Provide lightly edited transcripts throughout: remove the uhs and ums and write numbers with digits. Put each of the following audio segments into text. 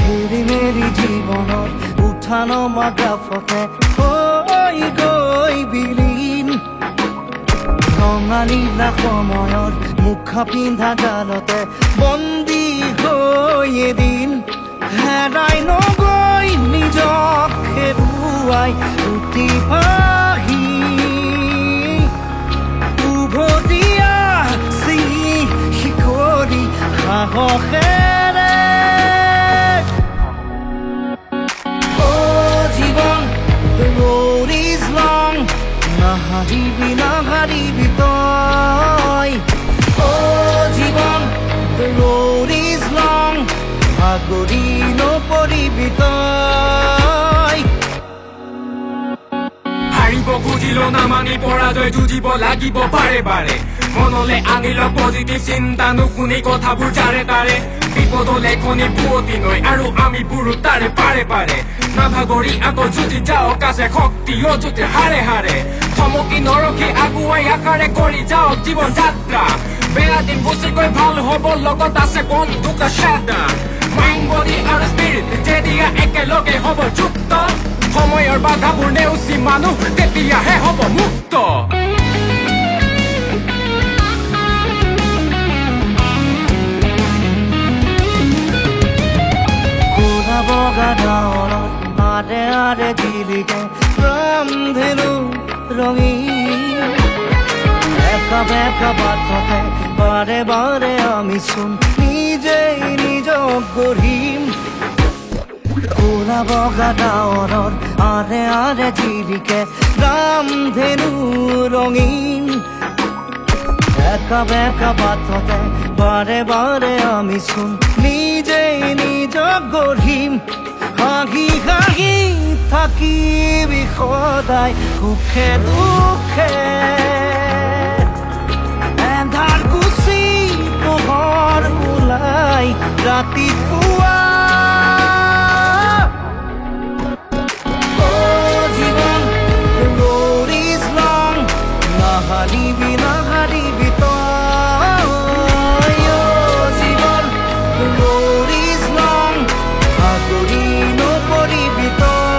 হেৰি মেৰি জীৱনত উঠা নমা গ্ৰাফতে হৈ গৈ বিলীন ৰঙালীলা সময়ত মুখা পিন্ধা গালতে বন্দী হৈ এদিন হেৰাই নগৈ নিজক হেৰুৱাই উঠি আহি উভতি শিকৰি সাহসেৰে জীৱন the road is long নাহাৰিবি তই জীৱন the road is long ভাগৰি নপৰিবি তই হাৰিব খুজিলেও নামানি পৰাজয় যুঁজিব লাগিব বাৰে বাৰে মনলে আনিল পজিটিভ চিন্তা নুশুনি কথাবোৰ জাৰে তাৰে বিপদ লেখনি পুৱতি নৈ আৰু আমি পুৰো তাৰে পাৰে পাৰে নাভাগৰি আকৌ যুঁজি যাওক আছে শক্তি অযুতে হাৰে হাৰে থমকি নৰখি আগুৱাই আকাৰে কৰি যাওক জীৱন যাত্ৰা বেয়া দিন গুচিকৈ ভাল হ'ব লগত আছে বন্ধুকা শ্ৰদ্ধা মাইণ্ড বডি আৰু স্পিৰিট যেতিয়া একেলগে হ'ব যুক্ত সময়ৰ বাধাবোৰ নেওচি মানুহ তেতিয়াহে হ'ব মুক্ত বগা ডাৱৰত আৰে আৰে জিলিকে ৰামধেনু ৰঙীন একা বেকা বাটতে বাৰে বাৰে আমি চোন নিজেই নিজক গঢ়িম ক'লা বগা ডাৱৰত আৰে আৰে জিলিকে ৰামধেনু ৰঙীন একা বেকা বাটতে বাৰে বাৰে আমি চোন নিজেই নিজক গঢ়িম হাঁহি হাঁহি থাকিবি সদায় সুখে দুখে এন্ধাৰ গুচি পোহৰ ওলাই ৰাতিপুৱা জীৱন the road is long নাহাৰিবি তই জীৱন the road is long ভাগৰি নপৰিবি তই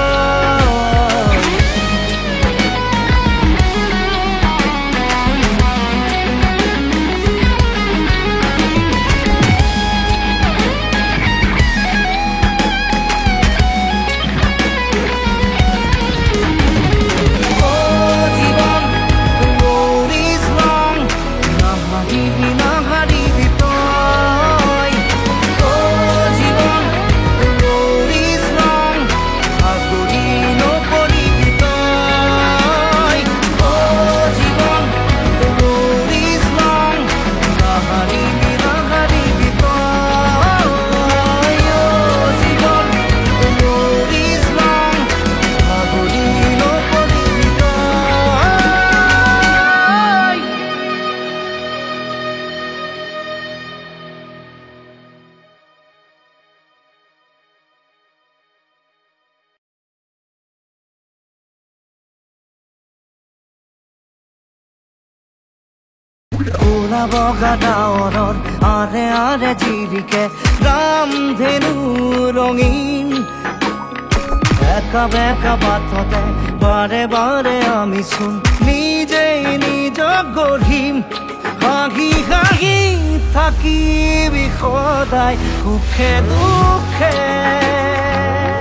ক'লা বগা ডাৱৰত আৰে আৰে জিলিকে ৰামধেনু ৰঙীন একা বেকা বাটতে বাৰে বাৰে আমি চোন নিজেই নিজক গঢ়িম হাঁহি হাঁহি থাকিবি সদায় সুখে দুখে